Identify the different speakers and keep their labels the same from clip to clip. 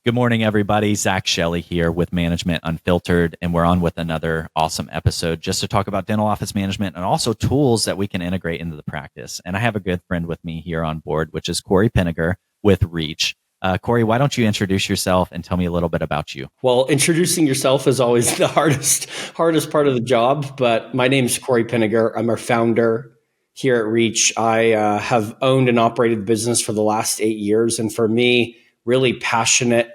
Speaker 1: Good morning, everybody. Zach Shelley here with Management Unfiltered, and we're on with another awesome episode just to talk about dental office management and also tools that we can integrate into the practice. And I have a good friend with me here on board, which is Cory Pinegar with Reach. Cory, why don't you introduce yourself and tell me a little bit about you?
Speaker 2: Well, introducing yourself is always the hardest part of the job, but my name is Cory Pinegar. I'm our founder here at Reach. I have owned and operated the business for the last 8 years. And for me, really passionate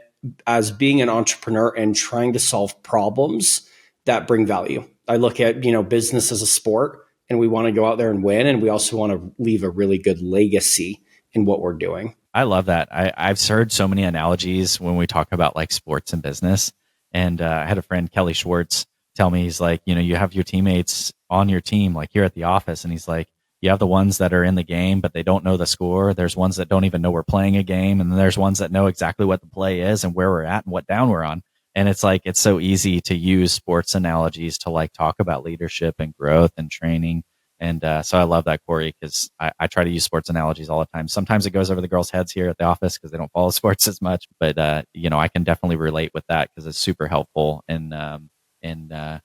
Speaker 2: as being an entrepreneur and trying to solve problems that bring value. I look at, business as a sport, and we want to go out there and win. And we also want to leave a really good legacy in what we're doing.
Speaker 1: I love that. I've heard so many analogies when we talk about like sports and business. And I had a friend, Kelly Schwartz, tell me, he's like, you have your teammates on your team, like here at the office. And he's like, you have the ones that are in the game, but they don't know the score. There's ones that don't even know we're playing a game. And then there's ones that know exactly what the play is and where we're at and what down we're on. And it's like, it's so easy to use sports analogies to like talk about leadership and growth and training. And so I love that, Cory, because I try to use sports analogies all the time. Sometimes it goes over the girls' heads here at the office because they don't follow sports as much. But, I can definitely relate with that because it's super helpful in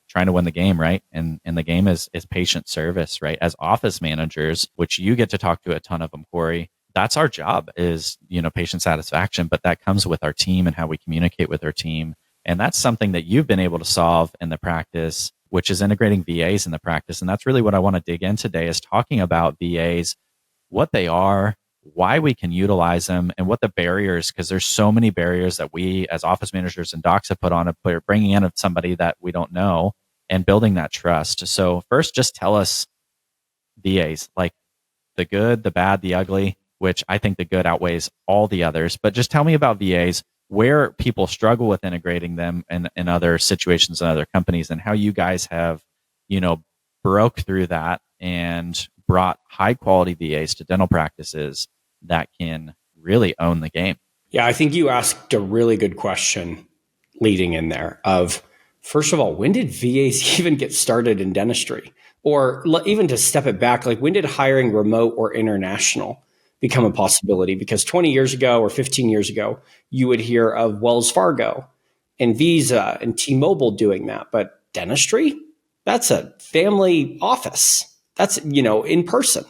Speaker 1: trying to win the game, right? And the game is patient service, right? As office managers, which you get to talk to a ton of them, Cory, that's our job is, patient satisfaction. But that comes with our team and how we communicate with our team. And that's something that you've been able to solve in the practice, which is integrating VAs in the practice. And that's really what I want to dig in today is talking about VAs, what they are, why we can utilize them, and what the barriers, because there's so many barriers that we as office managers and docs have put on it, but bringing in somebody that we don't know and building that trust. So first, just tell us VAs, like the good, the bad, the ugly, which I think the good outweighs all the others. But just tell me about VAs, where people struggle with integrating them in other situations and other companies, and how you guys have, broke through that and brought high quality VAs to dental practices that can really own the game.
Speaker 2: Yeah, I think you asked a really good question leading in there of, first of all, when did VAs even get started in dentistry? Or even to step it back, like when did hiring remote or international become a possibility? Because 20 years ago or 15 years ago, you would hear of Wells Fargo and Visa and T-Mobile doing that. But dentistry, that's a family office. That's, in person.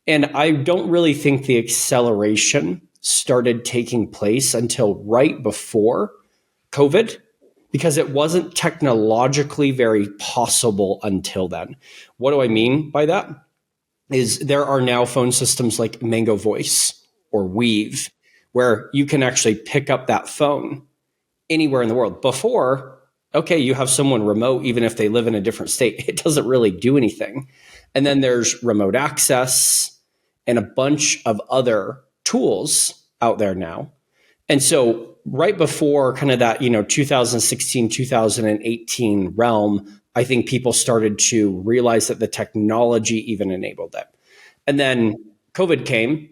Speaker 2: And I don't really think the acceleration started taking place until right before COVID, because it wasn't technologically very possible until then. What do I mean by that? Is there are now phone systems like Mango Voice or Weave, where you can actually pick up that phone anywhere in the world. Before, okay, you have someone remote, even if they live in a different state, it doesn't really do anything. And then there's remote access and a bunch of other tools out there now. And so right before kind of that, 2016, 2018 realm, I think people started to realize that the technology even enabled it. And then COVID came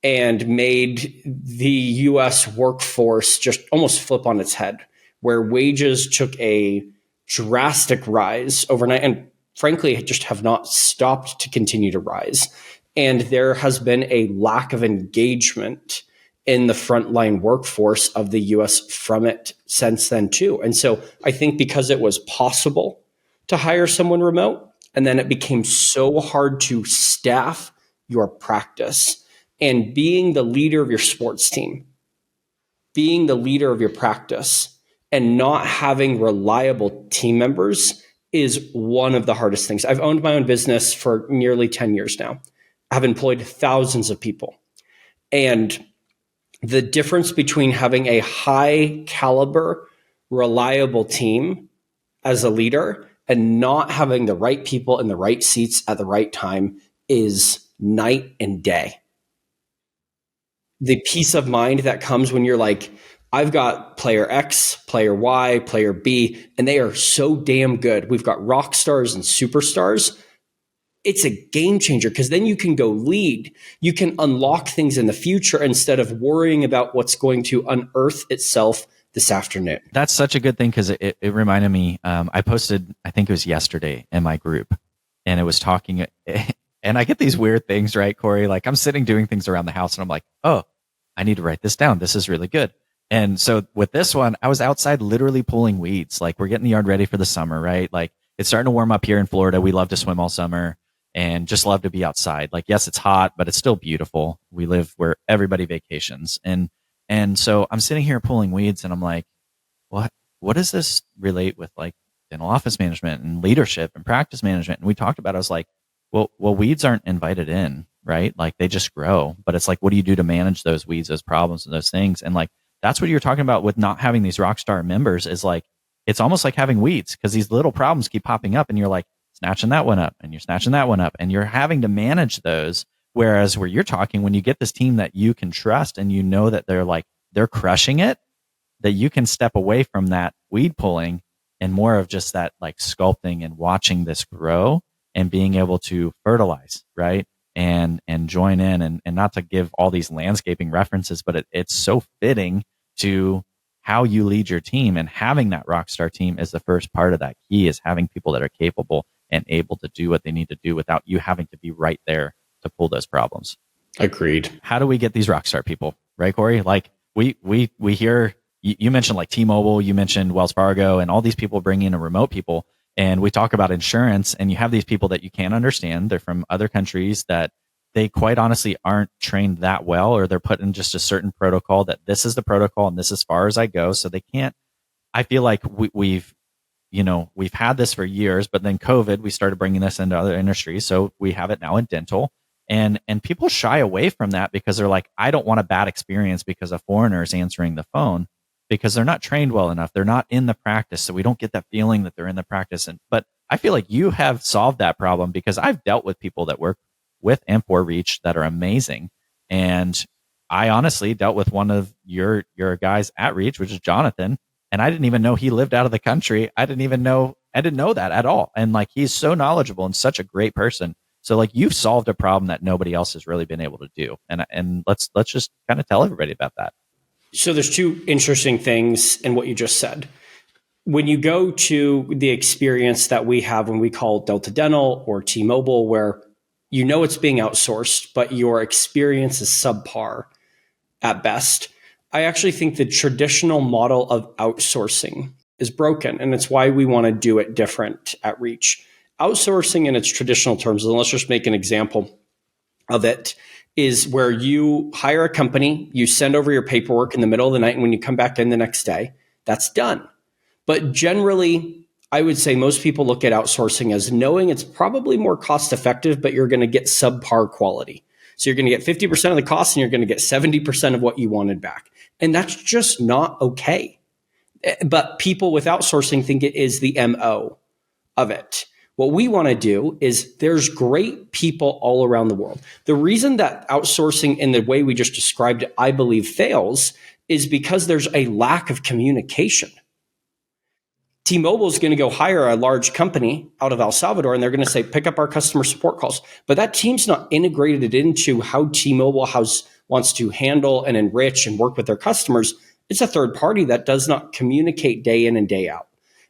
Speaker 2: and made the US workforce just almost flip on its head, where wages took a drastic rise overnight and frankly just have not stopped to continue to rise. And there has been a lack of engagement in the frontline workforce of the US from it since then too. And so I think because it was possible to hire someone remote, and then it became so hard to staff your practice, and being the leader of your sports team, being the leader of your practice, and not having reliable team members is one of the hardest things. I've owned my own business for nearly 10 years now. I've employed thousands of people. And the difference between having a high caliber, reliable team as a leader and not having the right people in the right seats at the right time is night and day. The peace of mind that comes when you're like, I've got player X, player Y, player B, and they are so damn good. We've got rock stars and superstars. It's a game changer because then you can go lead. You can unlock things in the future instead of worrying about what's going to unearth itself this afternoon.
Speaker 1: That's such a good thing because it reminded me, I posted, I think it was yesterday in my group, and it was talking, and I get these weird things, right, Cory? Like I'm sitting doing things around the house and I'm like, oh, I need to write this down. This is really good. And so with this one, I was outside literally pulling weeds. Like, we're getting the yard ready for the summer, right? Like, it's starting to warm up here in Florida. We love to swim all summer and just love to be outside. Like, yes, it's hot, but it's still beautiful. We live where everybody vacations. And so I'm sitting here pulling weeds, and I'm like, what does this relate with, like, dental office management and leadership and practice management? And we talked about it. I was like, well, weeds aren't invited in, right? Like, they just grow. But it's like, what do you do to manage those weeds, those problems, and those things? And like, that's what you're talking about with not having these rock star members, is like, it's almost like having weeds, because these little problems keep popping up, and you're like snatching that one up, and you're snatching that one up, and you're having to manage those. Whereas where you're talking, when you get this team that you can trust, and you know that they're crushing it, that you can step away from that weed pulling and more of just that, like, sculpting and watching this grow and being able to fertilize, right? And join in, and not to give all these landscaping references, but it's so fitting to how you lead your team. And having that rock star team is the first part of that key, is having people that are capable and able to do what they need to do without you having to be right there to pull those problems.
Speaker 2: Agreed.
Speaker 1: How do we get these rock star people, right, Cory? Like, we hear, you mentioned like T-Mobile, you mentioned Wells Fargo, and all these people bring in remote people. And we talk about insurance, and you have these people that you can't understand. They're from other countries that they quite honestly aren't trained that well, or they're put in just a certain protocol that this is the protocol and this is as far as I go. So they can't, I feel like we've had this for years, but then COVID, we started bringing this into other industries. So we have it now in dental, and people shy away from that because they're like, I don't want a bad experience because a foreigner is answering the phone, because they're not trained well enough. They're not in the practice. So we don't get that feeling that they're in the practice. But I feel like you have solved that problem, because I've dealt with people that work with and for Reach that are amazing. And I honestly dealt with one of your guys at Reach, which is Jonathan. And I didn't even know he lived out of the country. I didn't know that at all. And like, he's so knowledgeable and such a great person. So like, you've solved a problem that nobody else has really been able to do. And let's just kind of tell everybody about that.
Speaker 2: So there's two interesting things in what you just said. When you go to the experience that we have when we call Delta Dental or T-Mobile, where you know it's being outsourced, but your experience is subpar at best, I actually think the traditional model of outsourcing is broken, and it's why we want to do it different at Reach. Outsourcing in its traditional terms, and let's just make an example of it, is where you hire a company, you send over your paperwork in the middle of the night, and when you come back in the next day, that's done. But generally, I would say most people look at outsourcing as knowing it's probably more cost effective, but you're going to get subpar quality. So you're going to get 50% of the cost, and you're going to get 70% of what you wanted back. And that's just not okay. But people with outsourcing think it is the MO of it. What we want to do is, there's great people all around the world. The reason that outsourcing in the way we just described it, I believe, fails is because there's a lack of communication. T-Mobile is going to go hire a large company out of El Salvador, and they're going to say, pick up our customer support calls. But that team's not integrated into how T-Mobile wants to handle and enrich and work with their customers. It's a third party that does not communicate day in and day out.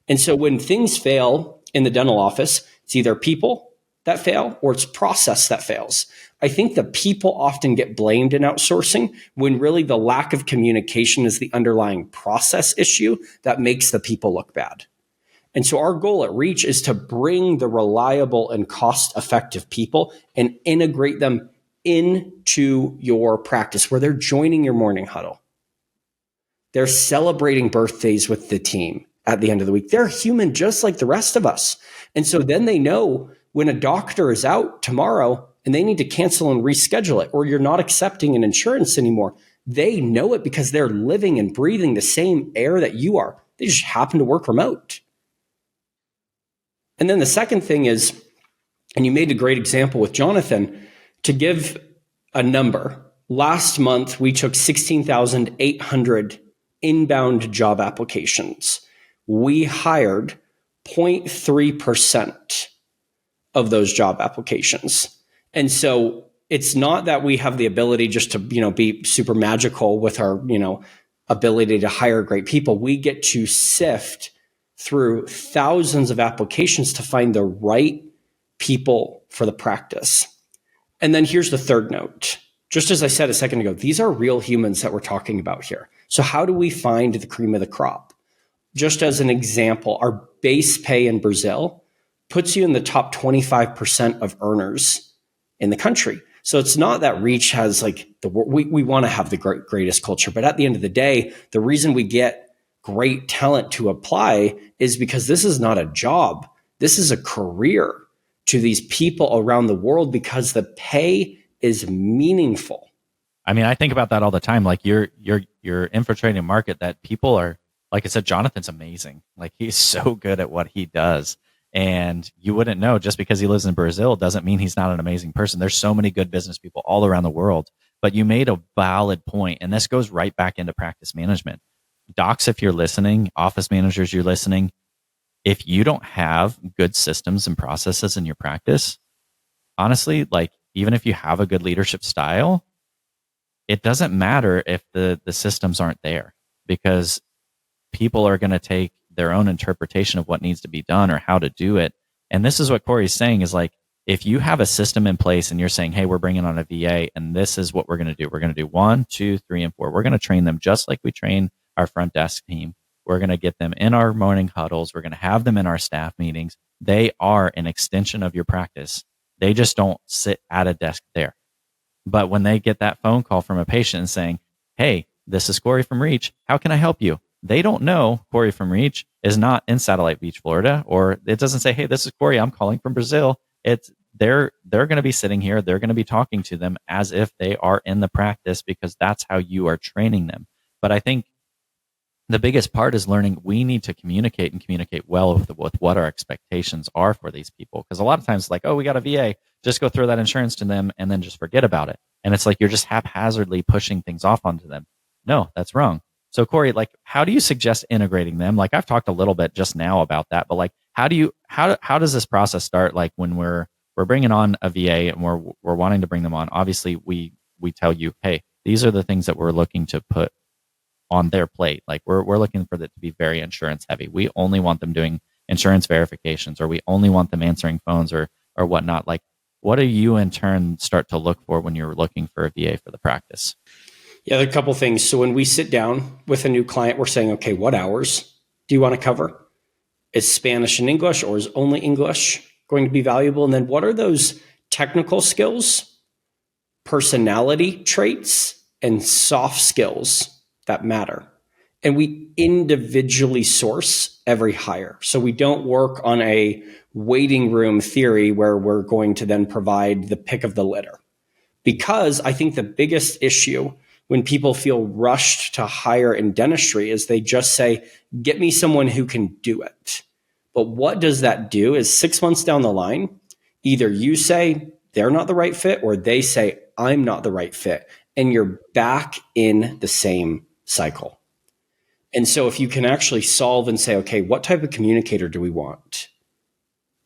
Speaker 2: And so when things fail in the dental office, it's either people that fail or it's process that fails. I think the people often get blamed in outsourcing, when really the lack of communication is the underlying process issue that makes the people look bad. And so our goal at Reach is to bring the reliable and cost-effective people and integrate them into your practice, where they're joining your morning huddle. They're celebrating birthdays with the team at the end of the week. They're human just like the rest of us. And so then they know when a doctor is out tomorrow and they need to cancel and reschedule it, or you're not accepting an insurance anymore, they know it because they're living and breathing the same air that you are. They just happen to work remote. And then the second thing is, and you made a great example with Jonathan, to give a number. Last month, we took 16,800 inbound job applications. We hired 0.3% of those job applications. And so it's not that we have the ability just to, be super magical with our, ability to hire great people. We get to sift through thousands of applications to find the right people for the practice. And then here's the third note. Just as I said a second ago, these are real humans that we're talking about here. So how do we find the cream of the crop? Just as an example, our base pay in Brazil puts you in the top 25% of earners in the country. So it's not that Reach has like we want to have the greatest culture, but at the end of the day, the reason we get great talent to apply is because this is not a job. This is a career to these people around the world because the pay is meaningful.
Speaker 1: I mean, I think about that all the time. Like you're infiltrating a market that people are, like I said, Jonathan's amazing. Like he's so good at what he does. And you wouldn't know just because he lives in Brazil doesn't mean he's not an amazing person. There's so many good business people all around the world. But you made a valid point, and this goes right back into practice management. Docs, if you're listening, office managers, you're listening, if you don't have good systems and processes in your practice, honestly, like even if you have a good leadership style, it doesn't matter if the systems aren't there, because people are going to take their own interpretation of what needs to be done or how to do it. And this is what Cory's saying is like, if you have a system in place and you're saying, hey, we're bringing on a VA and this is what we're going to do. We're going to do 1, 2, 3, and 4. We're going to train them just like we train our front desk team. We're going to get them in our morning huddles. We're going to have them in our staff meetings. They are an extension of your practice. They just don't sit at a desk there. But when they get that phone call from a patient saying, hey, this is Cory from Reach. How can I help you? They don't know Cory from Reach is not in Satellite Beach, Florida, or it doesn't say, hey, this is Cory. I'm calling from Brazil. It's they're going to be sitting here. They're going to be talking to them as if they are in the practice, because that's how you are training them. But I think the biggest part is learning we need to communicate and communicate well with what our expectations are for these people. Because a lot of times, like, oh, we got a VA, just go throw that insurance to them and then just forget about it. And it's like you're just haphazardly pushing things off onto them. No, that's wrong. So Cory, like, how do you suggest integrating them? Like, I've talked a little bit just now about that, but like, how does this process start? Like when we're bringing on a VA and we're wanting to bring them on, obviously we tell you, hey, these are the things that we're looking to put on their plate. Like we're looking for it to be very insurance heavy. We only want them doing insurance verifications, or we only want them answering phones or whatnot. Like, what do you in turn start to look for when you're looking for a VA for the practice?
Speaker 2: Yeah, there are a couple things. So when we sit down with a new client, we're saying, okay, what hours do you want to cover? Is Spanish and English, or is only English going to be valuable? And then what are those technical skills, personality traits, and soft skills that matter? And we individually source every hire. So we don't work on a waiting room theory where we're going to then provide the pick of the litter. Because I think the biggest issue when people feel rushed to hire in dentistry is they just say, get me someone who can do it. But what does that do is 6 months down the line, either you say they're not the right fit, or they say I'm not the right fit, and you're back in the same cycle. And so if you can actually solve and say, okay, what type of communicator do we want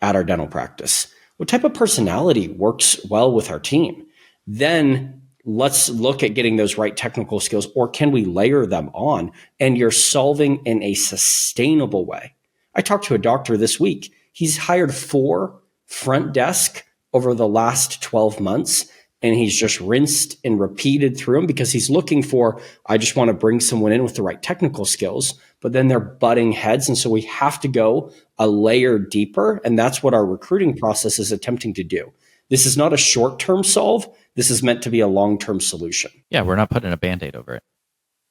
Speaker 2: at our dental practice? What type of personality works well with our team? Then let's look at getting those right technical skills, or can we layer them on? And you're solving in a sustainable way. I talked to a doctor this week. He's hired 4 front desk over the last 12 months, and he's just rinsed and repeated through them because he's looking for, I just want to bring someone in with the right technical skills, but then they're butting heads. And so we have to go a layer deeper. And that's what our recruiting process is attempting to do. This is not a short-term solve. This is meant to be a long-term solution.
Speaker 1: Yeah, we're not putting a Band-Aid over it.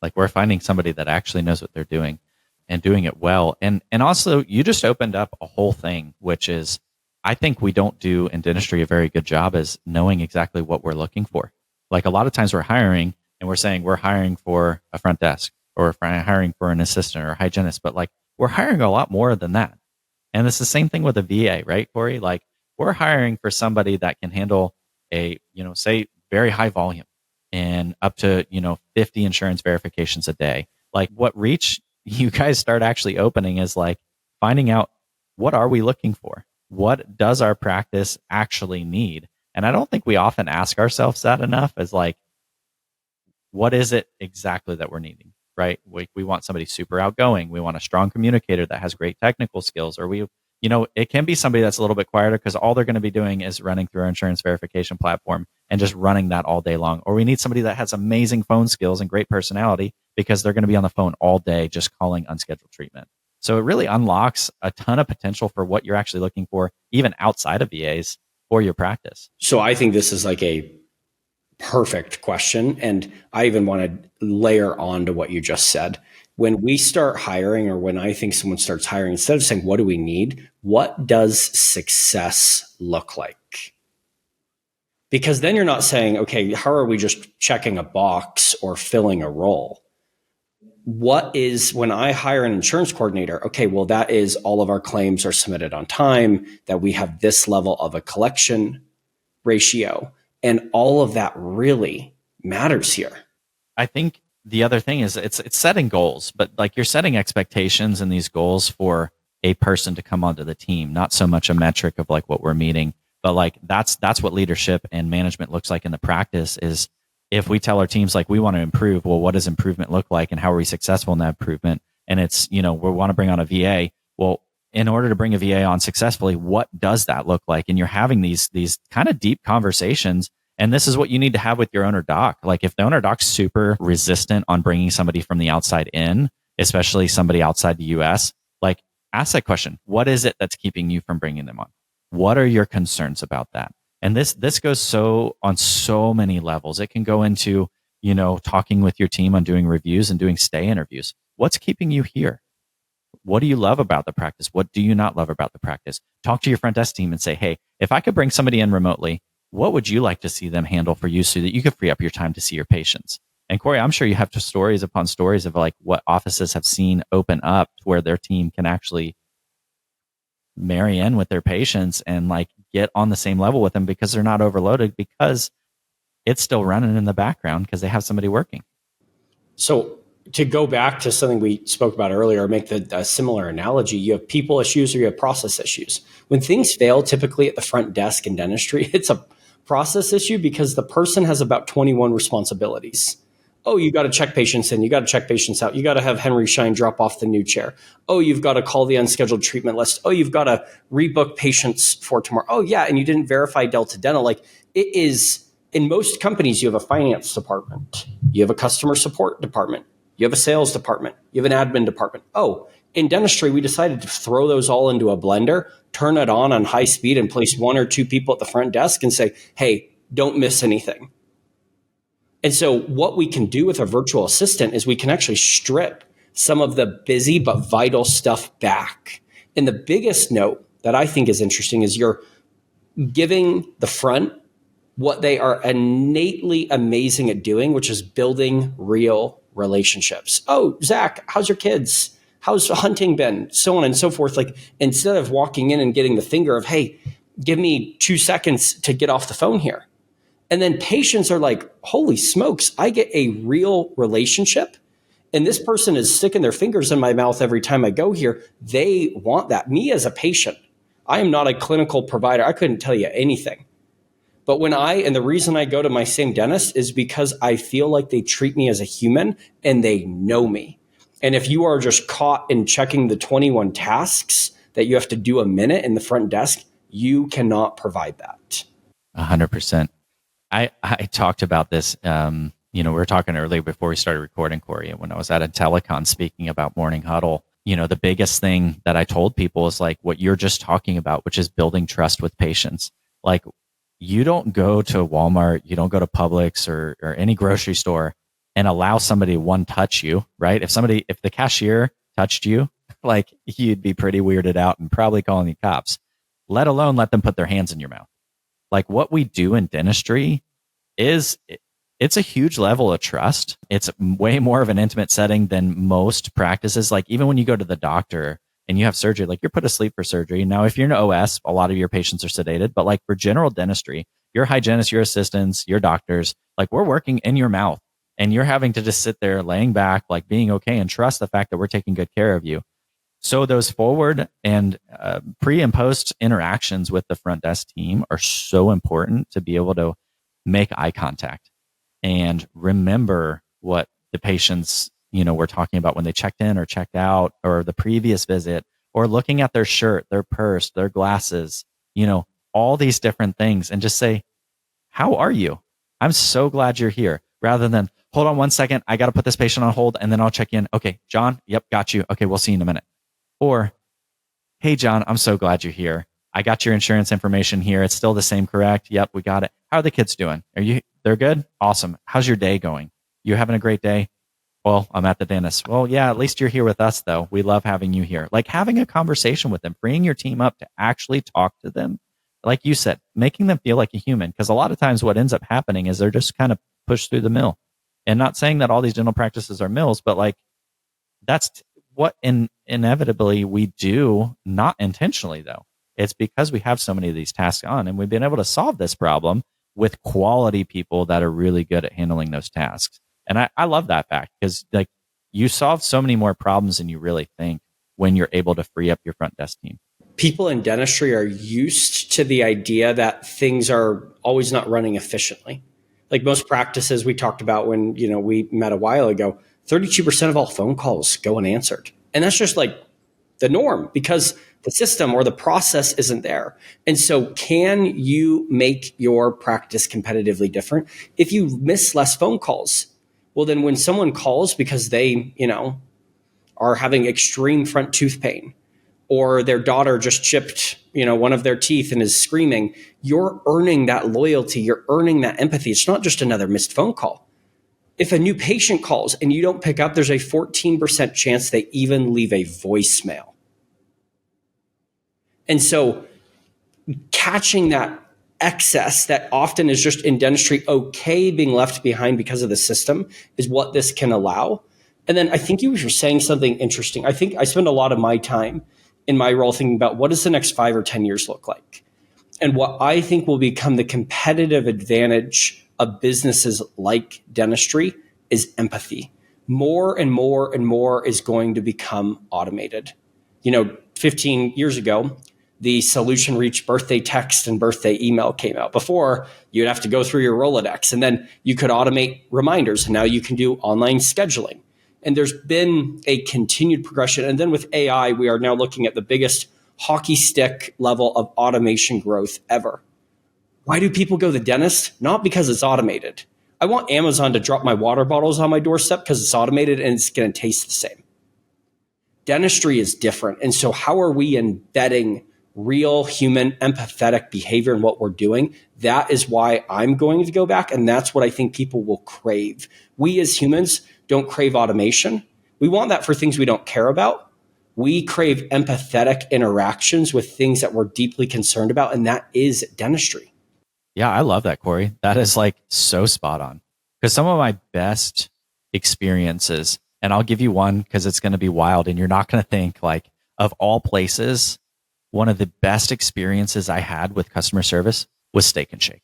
Speaker 1: Like, we're finding somebody that actually knows what they're doing and doing it well. And also, you just opened up a whole thing, which is, I think we don't do in dentistry a very good job as knowing exactly what we're looking for. Like, a lot of times we're hiring and we're saying we're hiring for a front desk, or hiring for an assistant or a hygienist, but like, we're hiring a lot more than that. And it's the same thing with a VA, right, Cory? Like, we're hiring for somebody that can handle a, say very high volume and up to, 50 insurance verifications a day. Like, what Reach you guys start actually opening is like finding out, what are we looking for? What does our practice actually need? And I don't think we often ask ourselves that enough, as like, what is it exactly that we're needing, right? We want somebody super outgoing. We want a strong communicator that has great technical skills, or we it can be somebody that's a little bit quieter because all they're going to be doing is running through our insurance verification platform and just running that all day long. Or we need somebody that has amazing phone skills and great personality because they're going to be on the phone all day just calling unscheduled treatment. So it really unlocks a ton of potential for what you're actually looking for, even outside of VAs for your practice.
Speaker 2: So I think this is like a perfect question. And I even want to layer on to what you just said. When we start hiring, or when I think someone starts hiring, instead of saying, what do we need? What does success look like? Because then you're not saying, okay, how are we just checking a box or filling a role? What is, when I hire an insurance coordinator, okay, well, that is all of our claims are submitted on time, that we have this level of a collection ratio. And all of that really matters here.
Speaker 1: I think the other thing is it's setting goals, but like you're setting expectations and these goals for a person to come onto the team, not so much a metric of like what we're meeting, but like that's what leadership and management looks like in the practice. Is if we tell our teams like we want to improve, well, what does improvement look like and how are we successful in that improvement? And it's, we want to bring on a VA. Well, in order to bring a VA on successfully, what does that look like? And you're having these kind of deep conversations. And this is what you need to have with your owner doc. Like if the owner doc's super resistant on bringing somebody from the outside in, especially somebody outside the US, like ask that question. What is it that's keeping you from bringing them on? What are your concerns about that? And this goes on so many levels. It can go into, talking with your team on doing reviews and doing stay interviews. What's keeping you here? What do you love about the practice? What do you not love about the practice? Talk to your front desk team and say, hey, if I could bring somebody in remotely, what would you like to see them handle for you so that you could free up your time to see your patients? And Cory, I'm sure you have stories upon stories of like what offices have seen open up to where their team can actually marry in with their patients and like get on the same level with them because they're not overloaded, because it's still running in the background because they have somebody working.
Speaker 2: So to go back to something we spoke about earlier, make a similar analogy, you have people issues or you have process issues. When things fail, typically at the front desk in dentistry, it's a process issue because the person has about 21 responsibilities. Oh, you got to check patients in. You got to check patients out. You got to have Henry Schein drop off the new chair. Oh, you've got to call the unscheduled treatment list. Oh, you've got to rebook patients for tomorrow. Oh, yeah, and you didn't verify Delta Dental. Like it is, in most companies, you have a finance department. You have a customer support department. You have a sales department. You have an admin department. Oh, in dentistry, we decided to throw those all into a blender, turn it on high speed, and place one or two people at the front desk and say, hey, don't miss anything. And so what we can do with a virtual assistant is we can actually strip some of the busy but vital stuff back. And the biggest note that I think is interesting is you're giving the front what they are innately amazing at doing, which is building real relationships. Oh, Zach, how's your kids? How's hunting been? So on and so forth. Like instead of walking in and getting the finger of, hey, give me 2 seconds to get off the phone here. And then patients are like, holy smokes, I get a real relationship. And this person is sticking their fingers in my mouth every time I go here. They want that. Me as a patient, I am not a clinical provider. I couldn't tell you anything. But and the reason I go to my same dentist is because I feel like they treat me as a human and they know me. And if you are just caught in checking the 21 tasks that you have to do a minute in the front desk, you cannot provide that.
Speaker 1: 100%. I talked about this, we were talking earlier before we started recording, Cory, when I was at a telecon speaking about morning huddle. The biggest thing that I told people is like what you're just talking about, which is building trust with patients. Like you don't go to Walmart, you don't go to Publix or any grocery store and allow somebody one touch you, right? If the cashier touched you, like you'd be pretty weirded out and probably calling the cops, let alone let them put their hands in your mouth. Like what we do in dentistry it's a huge level of trust. It's way more of an intimate setting than most practices. Like even when you go to the doctor and you have surgery, like you're put asleep for surgery. Now, if you're in OS, a lot of your patients are sedated, but like for general dentistry, your hygienists, your assistants, your doctors, like we're working in your mouth and you're having to just sit there laying back, like being okay and trust the fact that we're taking good care of you. So those forward and pre and post interactions with the front desk team are so important to be able to make eye contact and remember what the patients, were talking about when they checked in or checked out or the previous visit, or looking at their shirt, their purse, their glasses, all these different things, and just say, how are you? I'm so glad you're here, rather than, hold on 1 second, I got to put this patient on hold and then I'll check in. Okay, John, yep, got you. Okay, we'll see you in a minute. Or, hey, John, I'm so glad you're here. I got your insurance information here. It's still the same, correct? Yep, we got it. How are the kids doing? They're good? Awesome. How's your day going? You having a great day? Well, I'm at the dentist. Well, yeah, at least you're here with us, though. We love having you here. Like having a conversation with them, freeing your team up to actually talk to them. Like you said, making them feel like a human. Because a lot of times what ends up happening is they're just kind of pushed through the mill. And not saying that all these dental practices are mills, but like that's what inevitably we do, not intentionally, though. It's because we have so many of these tasks on, and we've been able to solve this problem with quality people that are really good at handling those tasks. And I love that fact, because like you solve so many more problems than you really think when you're able to free up your front desk team.
Speaker 2: People in dentistry are used to the idea that things are always not running efficiently. Like most practices we talked about when, we met a while ago, 32% of all phone calls go unanswered. And that's just like the norm, because the system or the process isn't there. And so can you make your practice competitively different? If you miss less phone calls, well, then when someone calls because they, are having extreme front tooth pain, or their daughter just chipped, one of their teeth and is screaming, you're earning that loyalty. You're earning that empathy. It's not just another missed phone call. If a new patient calls and you don't pick up, there's a 14% chance they even leave a voicemail. And so catching that excess that often is just in dentistry okay being left behind because of the system is what this can allow. And then I think you were saying something interesting. I think I spend a lot of my time in my role thinking about what does the next 5 or 10 years look like? And what I think will become the competitive advantage of businesses like dentistry is empathy. More and more and more is going to become automated. 15 years ago, the solution reached birthday text and birthday email came out. Before, you'd have to go through your Rolodex, and then you could automate reminders. And now you can do online scheduling. And there's been a continued progression. And then with AI, we are now looking at the biggest hockey stick level of automation growth ever. Why do people go to the dentist? Not because it's automated. I want Amazon to drop my water bottles on my doorstep because it's automated and it's going to taste the same. Dentistry is different. And so how are we embedding real human empathetic behavior in what we're doing? That is why I'm going to go back. And that's what I think people will crave. We as humans don't crave automation. We want that for things we don't care about. We crave empathetic interactions with things that we're deeply concerned about. And that is dentistry.
Speaker 1: Yeah, I love that, Cory. That is like so spot on. Because some of my best experiences, and I'll give you one because it's going to be wild and you're not going to think, like, of all places, one of the best experiences I had with customer service was Steak and Shake.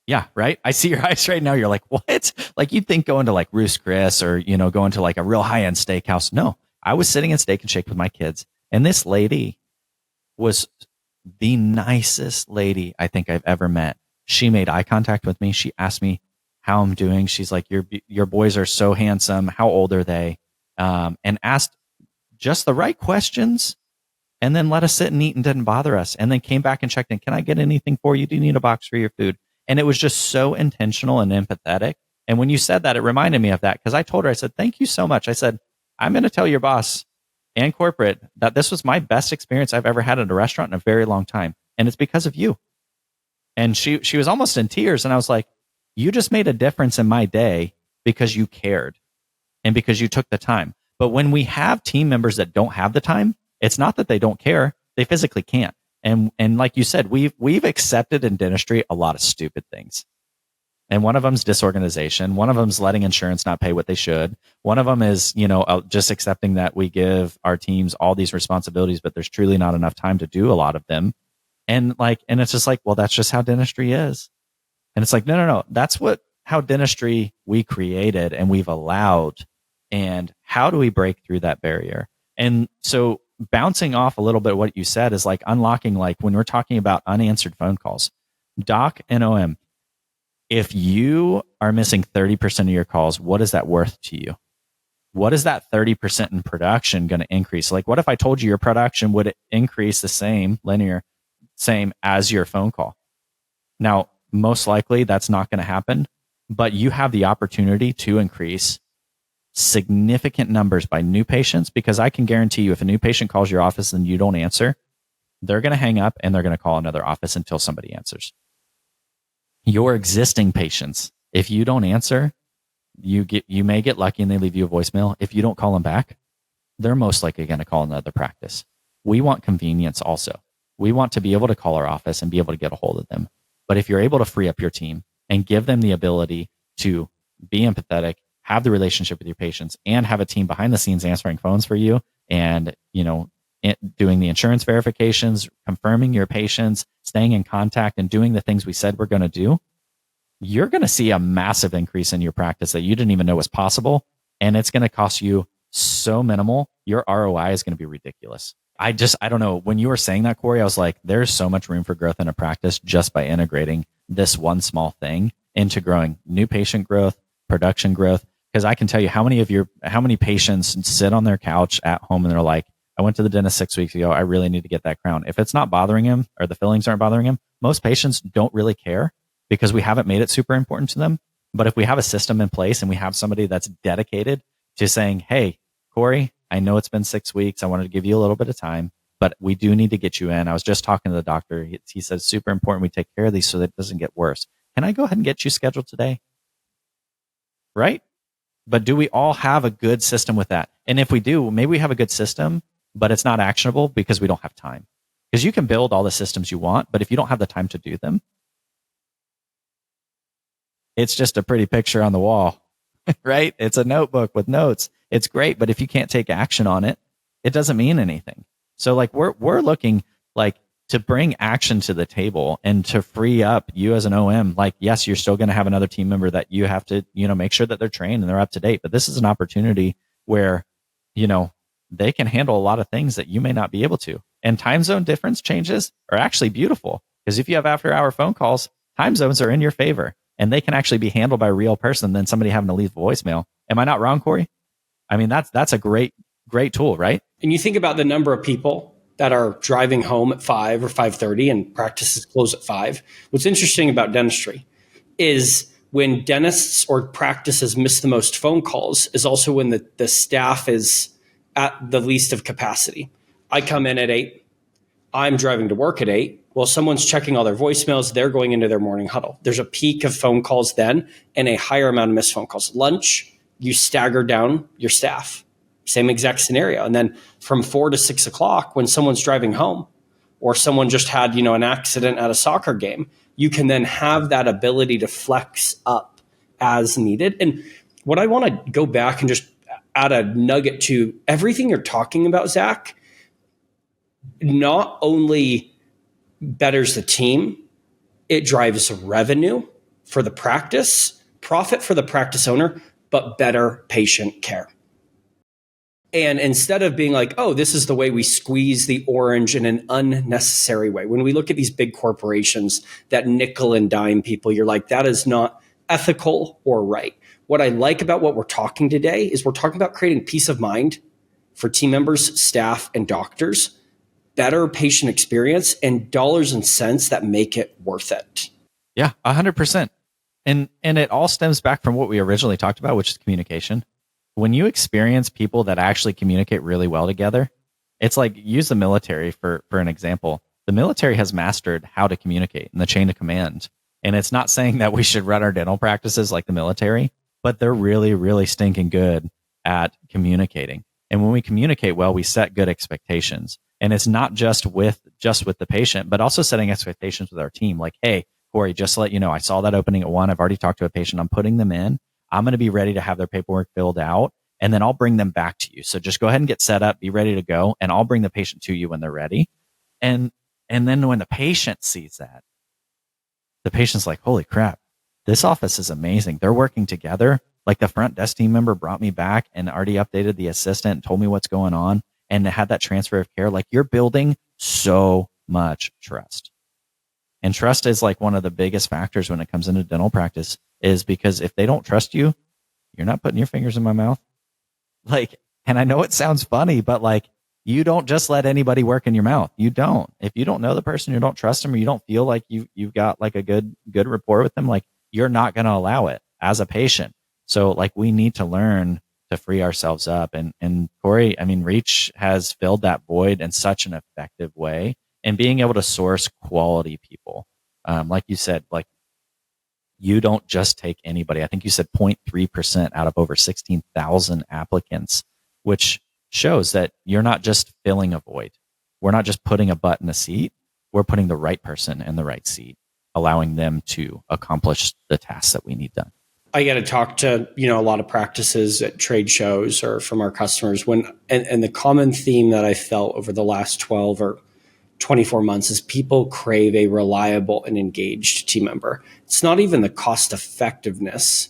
Speaker 1: Yeah, right? I see your eyes right now. You're like, what? Like you'd think going to like Roost Chris or, going to like a real high-end steakhouse. No, I was sitting in Steak and Shake with my kids. And this lady was the nicest lady I think I've ever met. She made eye contact with me. She asked me how I'm doing. She's like, your boys are so handsome. How old are they? And asked just the right questions, and then let us sit and eat and didn't bother us. And then came back and checked in. Can I get anything for you? Do you need a box for your food? And it was just so intentional and empathetic. And when you said that, it reminded me of that, because I told her, I said, thank you so much. I said, I'm going to tell your boss and corporate that this was my best experience I've ever had at a restaurant in a very long time. And it's because of you. And she was almost in tears. And I was like, you just made a difference in my day because you cared and because you took the time. But when we have team members that don't have the time, it's not that they don't care. They physically can't. And like you said, we've accepted in dentistry a lot of stupid things. And one of them's disorganization. One of them's letting insurance not pay what they should. One of them is, just accepting that we give our teams all these responsibilities, but there's truly not enough time to do a lot of them. And it's just like, well, that's just how dentistry is. And it's like, no. That's how dentistry we created and we've allowed. And how do we break through that barrier? And so bouncing off a little bit what you said is like unlocking, like when we're talking about unanswered phone calls, Doc and OM, if you are missing 30% of your calls, what is that worth to you? what is that 30% in production going to increase? Like, what if I told you your production would increase the same same as your phone call? Now, most likely that's not going to happen, but you have the opportunity to increase significant numbers by new patients, because I can guarantee you if a new patient calls your office and you don't answer, they're going to hang up and they're going to call another office until somebody answers. Your existing patients, if you don't answer, you may get lucky and they leave you a voicemail. If you don't call them back, they're most likely going to call another practice. We want convenience also. We want to be able to call our office and be able to get a hold of them. But if you're able to free up your team and give them the ability to be empathetic, have the relationship with your patients, and have a team behind the scenes answering phones for you, and doing the insurance verifications, confirming your patients, staying in contact, and doing the things we said we're going to do, you're going to see a massive increase in your practice that you didn't even know was possible. And it's going to cost you so minimal. Your ROI is going to be ridiculous. I don't know. When you were saying that, Cory, I was like, there's so much room for growth in a practice just by integrating this one small thing into growing new patient growth, production growth. Because I can tell you how many patients sit on their couch at home and they're like, I went to the dentist 6 weeks ago. I really need to get that crown. If it's not bothering him or the fillings aren't bothering him, most patients don't really care because we haven't made it super important to them. But if we have a system in place and we have somebody that's dedicated to saying, hey, Cory, I know it's been 6 weeks. I wanted to give you a little bit of time, but we do need to get you in. I was just talking to the doctor. He said it's super important we take care of these so that it doesn't get worse. Can I go ahead and get you scheduled today? Right? But do we all have a good system with that? And if we do, maybe we have a good system, but it's not actionable because we don't have time. Because you can build all the systems you want, but if you don't have the time to do them, it's just a pretty picture on the wall, right? It's a notebook with notes. It's great, but if you can't take action on it, it doesn't mean anything. So like we're looking like to bring action to the table and to free up you as an OM. Like, yes, you're still going to have another team member that you have to, make sure that they're trained and they're up to date. But this is an opportunity where, they can handle a lot of things that you may not be able to. And time zone difference changes are actually beautiful, because if you have after hour phone calls, time zones are in your favor and they can actually be handled by a real person than somebody having to leave voicemail. Am I not wrong, Cory? I mean, that's a great tool, right?
Speaker 2: And you think about the number of people that are driving home at 5 or 5:30 and practices close at 5. What's interesting about dentistry is when dentists or practices miss the most phone calls is also when the staff is at the least of capacity. I come in at 8. I'm driving to work at 8. Well, someone's checking all their voicemails. They're going into their morning huddle. There's a peak of phone calls then and a higher amount of missed phone calls. Lunch, you stagger down your staff. Same exact scenario. And then from 4 to 6 o'clock, when someone's driving home or someone just had, an accident at a soccer game, you can then have that ability to flex up as needed. And what I want to go back and just add a nugget to everything you're talking about, Zach, not only betters the team, it drives revenue for the practice, profit for the practice owner, but better patient care. And instead of being like, oh, this is the way we squeeze the orange in an unnecessary way. When we look at these big corporations that nickel and dime people, you're like, that is not ethical or right. What I like about what we're talking today is we're talking about creating peace of mind for team members, staff, and doctors, better patient experience, and dollars and cents that make it worth it.
Speaker 1: Yeah, 100%. And it all stems back from what we originally talked about, which is communication. When you experience people that actually communicate really well together, it's like, use the military for an example. The military has mastered how to communicate in the chain of command. And it's not saying that we should run our dental practices like the military, but they're really, really stinking good at communicating. And when we communicate well, we set good expectations. And it's not just with the patient, but also setting expectations with our team. Like, hey, Cory, just to let you know, I saw that opening at 1. I've already talked to a patient. I'm putting them in. I'm going to be ready to have their paperwork filled out, and then I'll bring them back to you. So just go ahead and get set up, be ready to go, and I'll bring the patient to you when they're ready. And then when the patient sees that, the patient's like, holy crap, this office is amazing. They're working together. Like, the front desk team member brought me back and already updated the assistant and told me what's going on and had that transfer of care. Like, you're building so much trust. And trust is like one of the biggest factors when it comes into dental practice, is because if they don't trust you, you're not putting your fingers in my mouth. Like, and I know it sounds funny, but like, you don't just let anybody work in your mouth. You don't. If you don't know the person, you don't trust them, or you don't feel like you've got like a good rapport with them, like you're not going to allow it as a patient. So like we need to learn to free ourselves up. And Cory, I mean, Reach has filled that void in such an effective way, and being able to source quality people. Like you said, like you don't just take anybody. I think you said 0.3% out of over 16,000 applicants, which shows that you're not just filling a void. We're not just putting a butt in a seat. We're putting the right person in the right seat, allowing them to accomplish the tasks that we need done.
Speaker 2: I get to talk to, a lot of practices at trade shows or from our customers and the common theme that I felt over the last 12 or 24 months is people crave a reliable and engaged team member. It's not even the cost effectiveness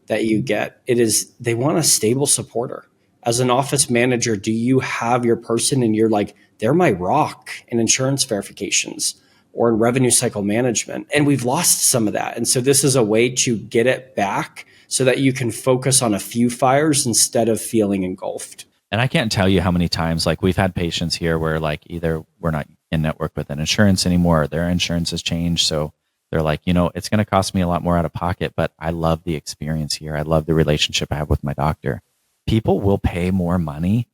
Speaker 2: that you get. It is, they want a stable supporter. As an office manager, do you have your person and you're like, they're my rock in insurance verifications or in revenue cycle management? And we've lost some of that. And so this is a way to get it back so that you can focus on a few fires instead of feeling engulfed.
Speaker 1: And I can't tell you how many times, like we've had patients here where like either we're not in network with an insurance anymore, or their insurance has changed. So they're like, it's going to cost me a lot more out of pocket, but I love the experience here. I love the relationship I have with my doctor. People will pay more money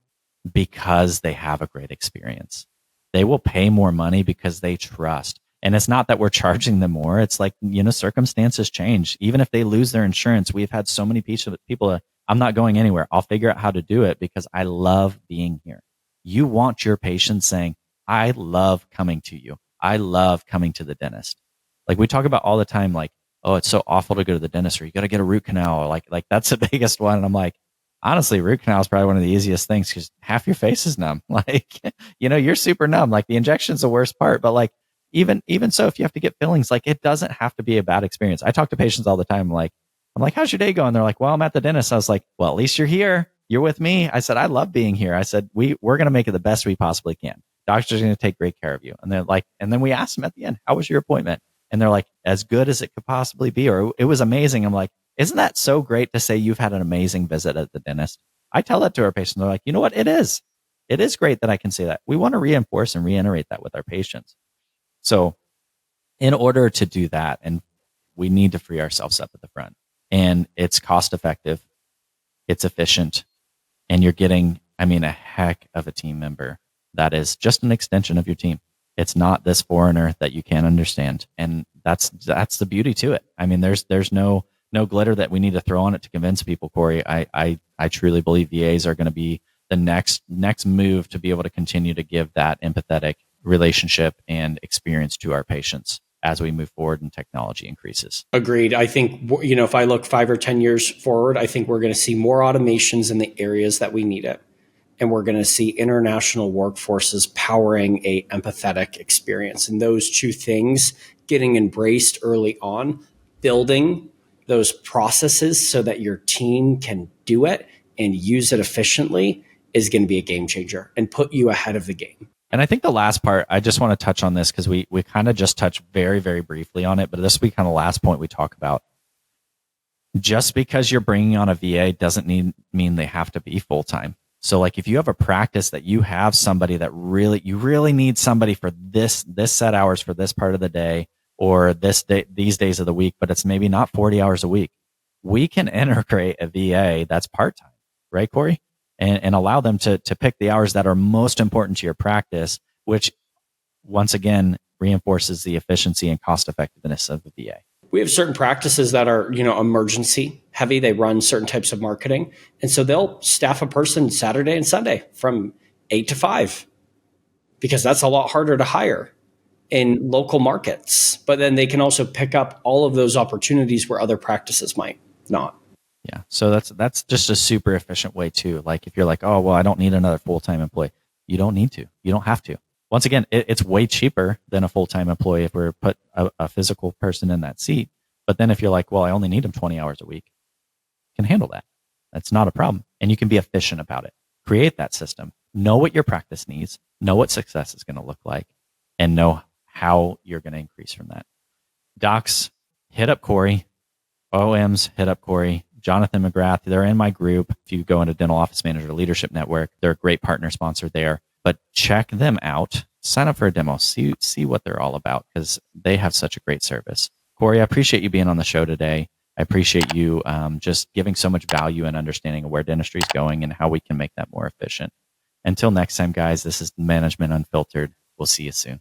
Speaker 1: because they have a great experience. They will pay more money because they trust. And it's not that we're charging them more. It's like, circumstances change. Even if they lose their insurance, we've had so many people, I'm not going anywhere. I'll figure out how to do it because I love being here. You want your patients saying, I love coming to you. I love coming to the dentist. Like we talk about all the time, like, oh, it's so awful to go to the dentist, or you got to get a root canal. Like that's the biggest one. And I'm like, honestly, root canal is probably one of the easiest things because half your face is numb. Like, you're super numb. Like the injection's the worst part, but like, even so, if you have to get fillings, like it doesn't have to be a bad experience. I talk to patients all the time. I'm like, how's your day going? They're like, well, I'm at the dentist. I was like, well, at least you're here. You're with me. I said, I love being here. I said, we're going to make it the best we possibly can. Doctor's going to take great care of you. And they're like, and then we asked them at the end, how was your appointment? And they're like, as good as it could possibly be, or it was amazing. I'm like, isn't that so great to say you've had an amazing visit at the dentist? I tell that to our patients. They're like, you know what? It is. It is great that I can say that. We want to reinforce and reiterate that with our patients. So in order to do that, and we need to free ourselves up at the front, and it's cost effective, it's efficient, and you're getting, a heck of a team member that is just an extension of your team. It's not this foreigner that you can't understand. And that's the beauty to it. There's no glitter that we need to throw on it to convince people, Cory. I truly believe VAs are going to be the next move to be able to continue to give that empathetic relationship and experience to our patients as we move forward and technology increases.
Speaker 2: Agreed. I think, if I look 5 or 10 years forward, I think we're going to see more automations in the areas that we need it. And we're going to see international workforces powering a empathetic experience. And those two things getting embraced early on, building those processes so that your team can do it and use it efficiently is going to be a game changer and put you ahead of the game.
Speaker 1: And I think the last part, I just want to touch on this because we kind of just touched very, very briefly on it, but this will be kind of the last point we talk about. Just because you're bringing on a VA doesn't mean they have to be full-time. So like if you have a practice that you have somebody that you really need somebody for this set hours for this part of the day or these days of the week, but it's maybe not 40 hours a week, we can integrate a VA that's part-time, right, Cory? And allow them to pick the hours that are most important to your practice, which once again reinforces the efficiency and cost effectiveness of the VA.
Speaker 2: We have certain practices that are, emergency heavy. They run certain types of marketing. And so they'll staff a person Saturday and Sunday from 8 to 5 because that's a lot harder to hire in local markets. But then they can also pick up all of those opportunities where other practices might not.
Speaker 1: Yeah. So that's just a super efficient way too. Like if you're like, oh, well, I don't need another full-time employee. You don't need to. You don't have to. Once again, it's way cheaper than a full-time employee if we're put a physical person in that seat. But then if you're like, well, I only need them 20 hours a week, you can handle that. That's not a problem. And you can be efficient about it. Create that system. Know what your practice needs. Know what success is going to look like. And know how you're going to increase from that. Docs, hit up Cory. OMs, hit up Cory. Jonathan McGrath. They're in my group. If you go into Dental Office Manager Leadership Network, they're a great partner sponsor there. But check them out. Sign up for a demo. See what they're all about, because they have such a great service. Cory, I appreciate you being on the show today. I appreciate you just giving so much value and understanding of where dentistry is going and how we can make that more efficient. Until next time, guys, this is Management Unfiltered. We'll see you soon.